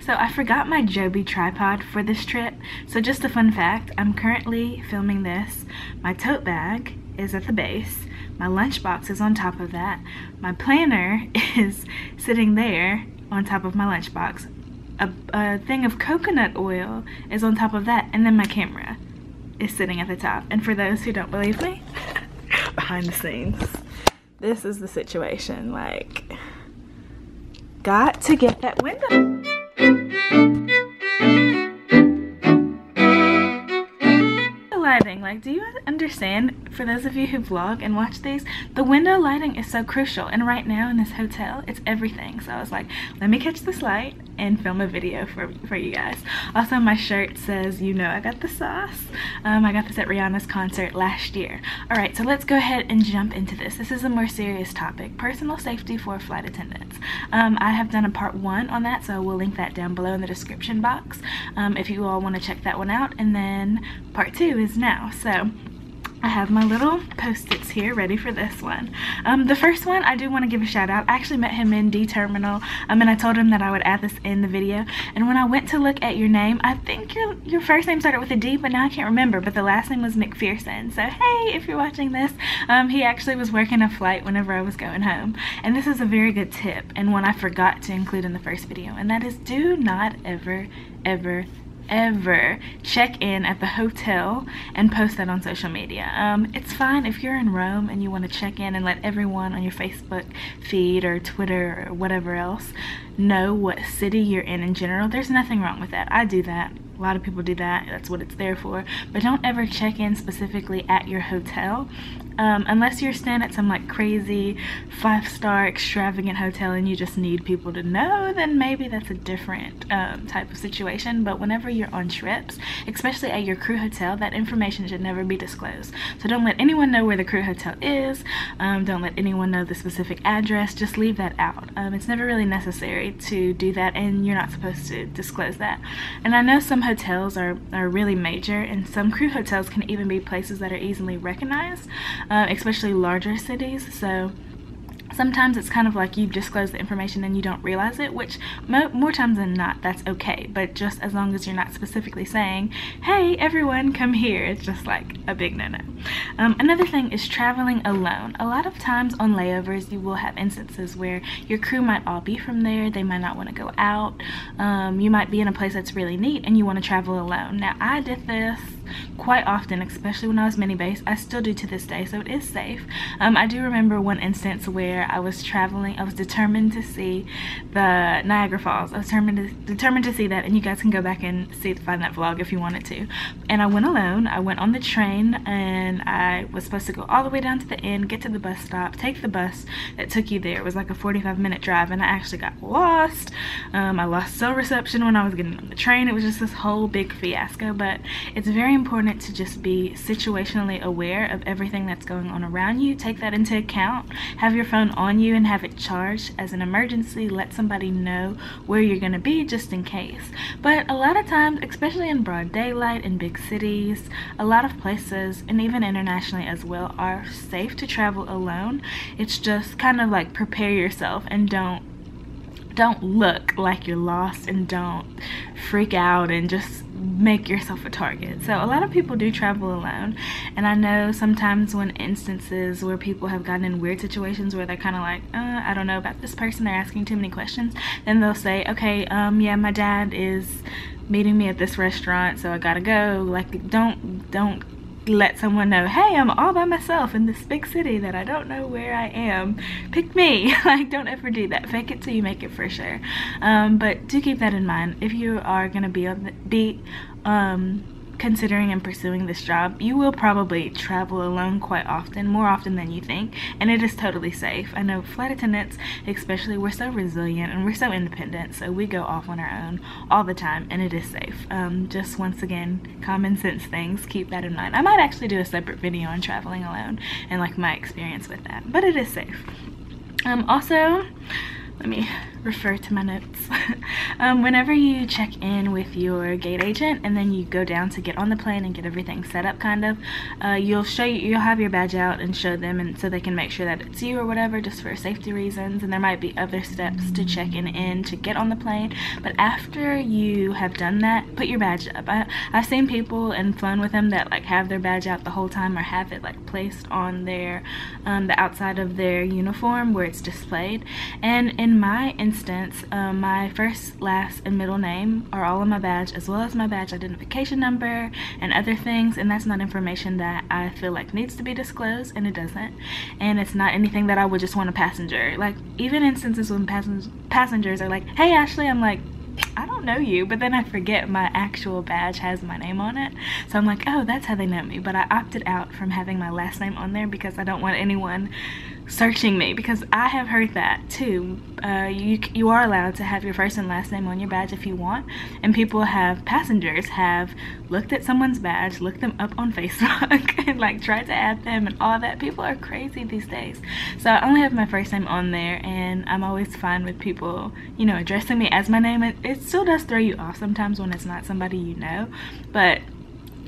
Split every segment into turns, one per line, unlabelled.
So I forgot my Joby tripod for this trip. So just a fun fact, I'm currently filming this. My tote bag is at the base. My lunchbox is on top of that. My planner is sitting there on top of my lunchbox. A thing of coconut oil is on top of that, and then my camera is sitting at the top. And for those who don't believe me, behind the scenes, this is the situation. Like, got to get that window. Lighting, like, do you understand, for those of you who vlog and watch these, the window lighting is so crucial, and right now in this hotel it's everything. So I was like, let me catch this light and film a video for you guys. Also, my shirt says, you know, I got the sauce. I got this at Rihanna's concert last year. All right, so let's go ahead and jump into this. This is a more serious topic: personal safety for flight attendants. I have done a part 1 on that, so we'll link that down below in the description box if you all want to check that one out. And then part 2 is now. So I have my little post-its here ready for this one. The first one, I do want to give a shout out. I actually met him in D Terminal, and I told him that I would add this in the video. And when I went to look at your name, I think your first name started with a D, but now I can't remember. But the last name was McPherson. So hey, if you're watching this, he actually was working a flight whenever I was going home. And this is a very good tip, and one I forgot to include in the first video, and that is, do not ever check in at the hotel and post that on social media. It's fine if you're in Rome and you want to check in and let everyone on your Facebook feed or Twitter or whatever else know what city you're in general. There's nothing wrong with that. I do that. A lot of people do that. That's what it's there for. But don't ever check in specifically at your hotel. Unless you're staying at some like crazy 5-star extravagant hotel and you just need people to know, then maybe that's a different type of situation. But whenever you're on trips, especially at your crew hotel, that information should never be disclosed. So don't let anyone know where the crew hotel is. Don't let anyone know the specific address. Just leave that out. It's never really necessary to do that, and you're not supposed to disclose that. And I know some hotels are really major, and some crew hotels can even be places that are easily recognized, especially larger cities. So sometimes it's kind of like you disclose the information and you don't realize it, which more times than not, that's okay. But just as long as you're not specifically saying, hey, everyone come here, it's just like a big no-no. Another thing is traveling alone. A lot of times on layovers, you will have instances where your crew might all be from there. They might not want to go out. You might be in a place that's really neat and you want to travel alone. Now, I did this quite often, especially when I was mini base. I still do to this day, so it is safe. I do remember one instance where I was traveling. I was determined to see the Niagara Falls. I was determined to see that, and you guys can go back and find that vlog if you wanted to. And I went alone. I went on the train, and I was supposed to go all the way down to the end, get to the bus stop, take the bus that took you there. It was like a 45-minute drive, and I actually got lost. I lost cell reception when I was getting on the train. It was just this whole big fiasco. But it's very important to just be situationally aware of everything that's going on around you. Take that into account. Have your phone on you and have it charged as an emergency. Let somebody know where you're going to be just in case. But a lot of times, especially in broad daylight in big cities, a lot of places, and even internationally as well, are safe to travel alone. It's just kind of like prepare yourself, and don't look like you're lost, and don't freak out and just make yourself a target. So a lot of people do travel alone, and I know sometimes when instances where people have gotten in weird situations where they're kind of like, I don't know about this person, they're asking too many questions, then they'll say, okay, yeah, my dad is meeting me at this restaurant, so I gotta go. Like, don't let someone know, hey, I'm all by myself in this big city that I don't know where I am, pick me. Like, don't ever do that. Fake it till you make it, for sure. But do keep that in mind. If you are gonna be considering and pursuing this job, you will probably travel alone quite often, more often than you think, and it is totally safe. I know flight attendants especially, we're so resilient and we're so independent, so we go off on our own all the time, and it is safe. Just once again, common sense things, keep that in mind. I might actually do a separate video on traveling alone and like my experience with that, but it is safe. Also, let me refer to my notes. Whenever you check in with your gate agent and then you go down to get on the plane and get everything set up, kind of, you'll have your badge out and show them, and so they can make sure that it's you or whatever, just for safety reasons. And there might be other steps to check in to get on the plane, but after you have done that, put your badge up. I've seen people and flown with them that like have their badge out the whole time, or have it like placed on their the outside of their uniform where it's displayed. And in my instance, my first, last, and middle name are all on my badge, as well as my badge identification number and other things, and that's not information that I feel like needs to be disclosed, and it doesn't. And it's not anything that I would just want a passenger. Like, even instances when passengers are like, "Hey Ashley," I'm like, I don't know you, but then I forget my actual badge has my name on it, so I'm like, oh, that's how they know me. But I opted out from having my last name on there because I don't want anyone searching me, because I have heard that too. You are allowed to have your first and last name on your badge if you want, and passengers have looked at someone's badge, looked them up on Facebook and like tried to add them and all that. People are crazy these days. So I only have my first name on there, and I'm always fine with people, you know, addressing me as my name. It still does throw you off sometimes when it's not somebody you know, but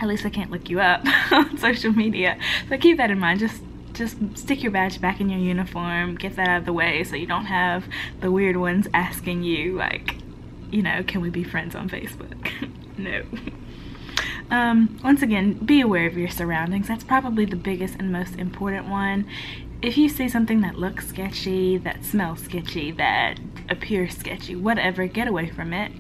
at least I can't look you up on social media. So keep that in mind. Just stick your badge back in your uniform, get that out of the way, so you don't have the weird ones asking you like, you know, can we be friends on Facebook? No. Once again, be aware of your surroundings. That's probably the biggest and most important one. If you see something that looks sketchy, that smells sketchy, that appears sketchy, whatever, get away from it.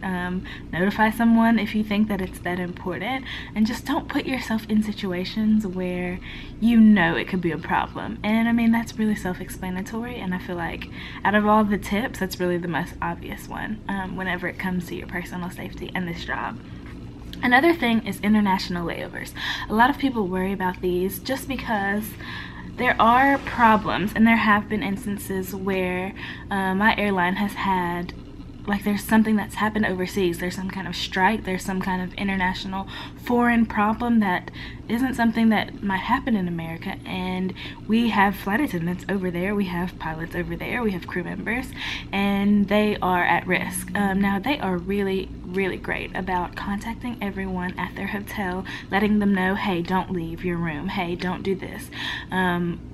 Notify someone if you think that it's that important, and just don't put yourself in situations where you know it could be a problem. And I mean, that's really self-explanatory, and I feel like out of all the tips, that's really the most obvious one whenever it comes to your personal safety and this job. Another thing is international layovers. A lot of people worry about these just because there are problems, and there have been instances where my airline has had, like, there's something that's happened overseas, there's some kind of strike, there's some kind of international foreign problem that isn't something that might happen in America, and we have flight attendants over there, we have pilots over there, we have crew members, and they are at risk. Now, they are really great about contacting everyone at their hotel, letting them know, hey, don't leave your room, hey, don't do this,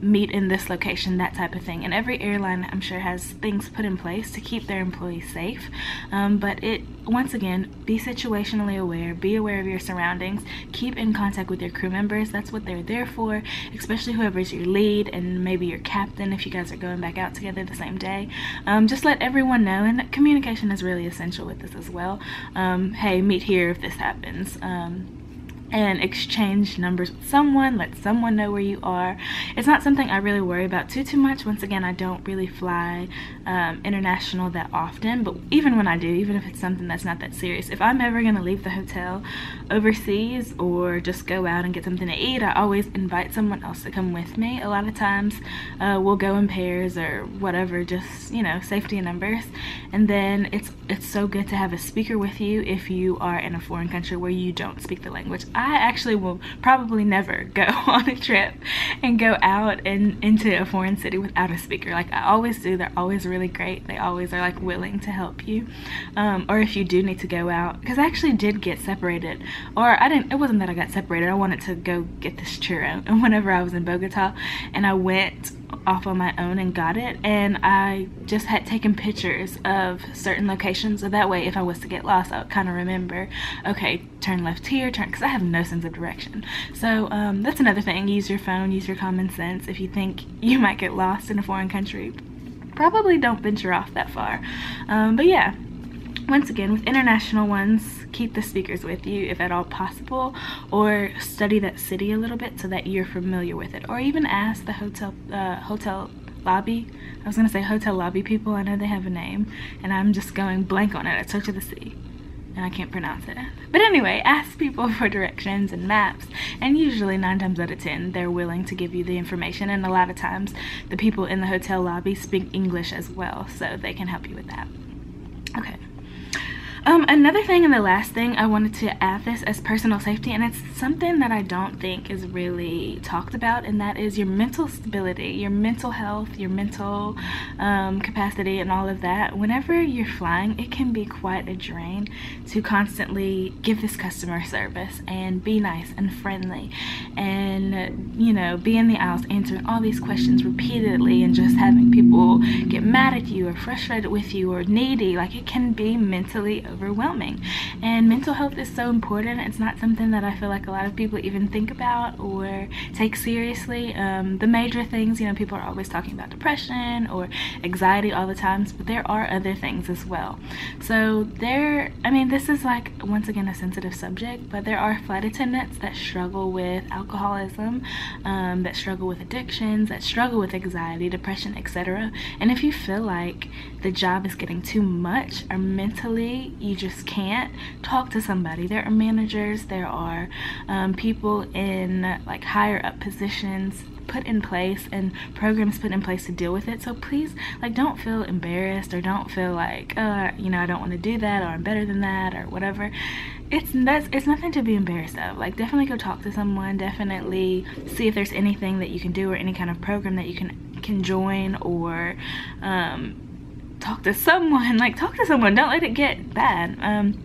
meet in this location, that type of thing. And every airline, I'm sure, has things put in place to keep their employees safe. But once again, be situationally aware, be aware of your surroundings, keep in contact with your crew members. That's what they're there for, especially whoever's your lead and maybe your captain if you guys are going back out together the same day. Just let everyone know, and communication is really essential with this as well. Hey, meet here if this happens. And exchange numbers with someone, let someone know where you are. It's not something I really worry about too much. Once again, I don't really fly international that often, but even when I do, even if it's something that's not that serious, if I'm ever going to leave the hotel overseas or just go out and get something to eat, I always invite someone else to come with me. A lot of times we'll go in pairs or whatever, just, you know, safety in numbers. And then it's so good to have a speaker with you if you are in a foreign country where you don't speak the language. I actually will probably never go on a trip and go out and into a foreign city without a speaker. Like, I always do. They're always really great. They always are like willing to help you. Or if you do need to go out, because I actually did get separated, or it wasn't that I got separated, I wanted to go get this churro, and whenever I was in Bogota, and I went off on my own and got it, and I just had taken pictures of certain locations, so that way if I was to get lost, I would kind of remember, okay, turn left here, turn, because I have no sense of direction. So that's another thing. Use your phone, use your common sense. If you think you might get lost in a foreign country, probably don't venture off that far. But yeah, once again, with international ones, keep the speakers with you if at all possible, or study that city a little bit so that you're familiar with it, or even ask the hotel lobby. I was gonna say hotel lobby people. I know they have a name, and I'm just going blank on it. At Touch of the Sea, and I can't pronounce it. But anyway, ask people for directions and maps, and usually 9 times out of 10 they're willing to give you the information, and a lot of times the people in the hotel lobby speak English as well, so they can help you with that. Okay. Another thing, and the last thing, I wanted to add this as personal safety, and it's something that I don't think is really talked about, and that is your mental stability, your mental health, your mental capacity, and all of that. Whenever you're flying, it can be quite a drain to constantly give this customer service and be nice and friendly, and you know, be in the aisles answering all these questions repeatedly, and just having people get mad at you or frustrated with you or needy. Like, it can be mentally overwhelming, and mental health is so important. It's not something that I feel like a lot of people even think about or take seriously. The major things, you know, people are always talking about depression or anxiety all the time, but there are other things as well. So I mean, this is like, once again, a sensitive subject, but there are flight attendants that struggle with alcoholism, that struggle with addictions, that struggle with anxiety, depression, etc. And if you feel like the job is getting too much, or mentally you just can't, talk to somebody. There are managers, there are people in like higher up positions put in place and programs put in place to deal with it. So please, like, don't feel embarrassed, or don't feel like, you know, I don't want to do that, or I'm better than that, or whatever. It's nothing to be embarrassed of. Like, definitely go talk to someone, definitely see if there's anything that you can do, or any kind of program that you can join, or talk to someone. Like, talk to someone, don't let it get bad.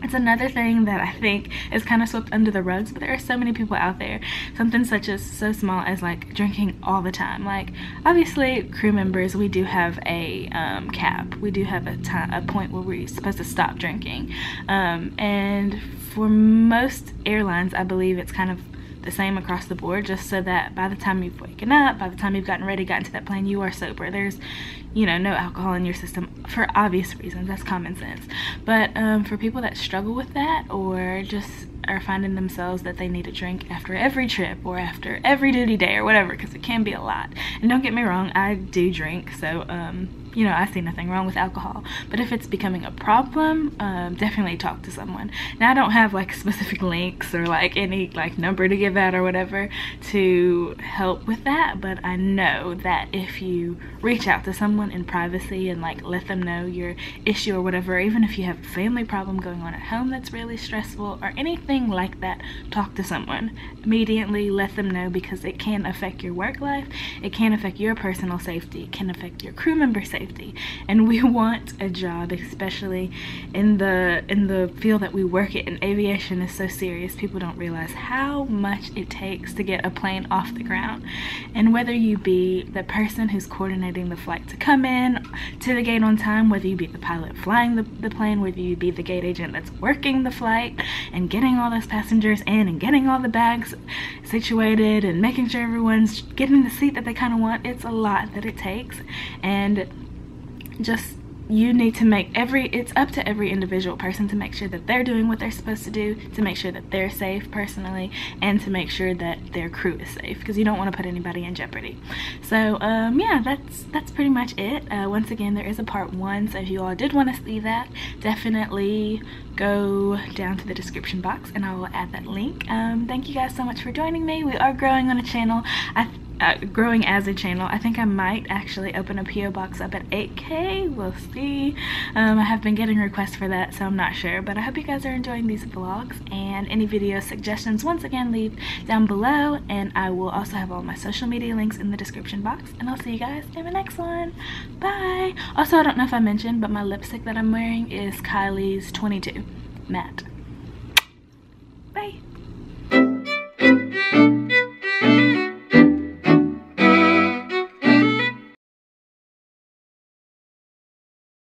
It's another thing that I think is kind of swept under the rugs, but there are so many people out there. Something such as so small as like drinking all the time. Like, obviously crew members, we do have a cap. We do have a point where we're supposed to stop drinking. And for most airlines, I believe it's kind of the same across the board, just so that by the time you've waken up, by the time you've gotten ready, gotten to that plane, you are sober. There's, you know, no alcohol in your system, for obvious reasons. That's common sense. But for people that struggle with that, or just are finding themselves that they need a drink after every trip or after every duty day or whatever, because it can be a lot. And don't get me wrong, I do drink, so you know, I see nothing wrong with alcohol. But if it's becoming a problem, definitely talk to someone. Now, I don't have like specific links or like any like number to give out or whatever to help with that, but I know that if you reach out to someone in privacy and like let them know your issue or whatever, even if you have a family problem going on at home that's really stressful or anything like that, talk to someone immediately. Let them know, because it can affect your work life, it can affect your personal safety, it can affect your crew member safety. And we want a job, especially in the field that we work in. Aviation is so serious. People don't realize how much it takes to get a plane off the ground. And whether you be the person who's coordinating the flight to come in to the gate on time, whether you be the pilot flying the plane, whether you be the gate agent that's working the flight and getting all those passengers in and getting all the bags situated and making sure everyone's getting the seat that they kind of want, it's a lot that it takes. And just, you need to make it's up to every individual person to make sure that they're doing what they're supposed to do, to make sure that they're safe personally, and to make sure that their crew is safe, because you don't want to put anybody in jeopardy. So yeah, that's pretty much it. Once again, there is a part 1, so if you all did want to see that, definitely go down to the description box and I will add that link. Thank you guys so much for joining me. We are growing on a channel. Growing as a channel. I think I might actually open a PO box up at 8K. We'll see. I have been getting requests for that, so I'm not sure, but I hope you guys are enjoying these vlogs, and any video suggestions, once again, leave down below, and I will also have all my social media links in the description box, and I'll see you guys in the next one. Bye. Also, I don't know if I mentioned, but my lipstick that I'm wearing is Kylie's 22 matte. Bye.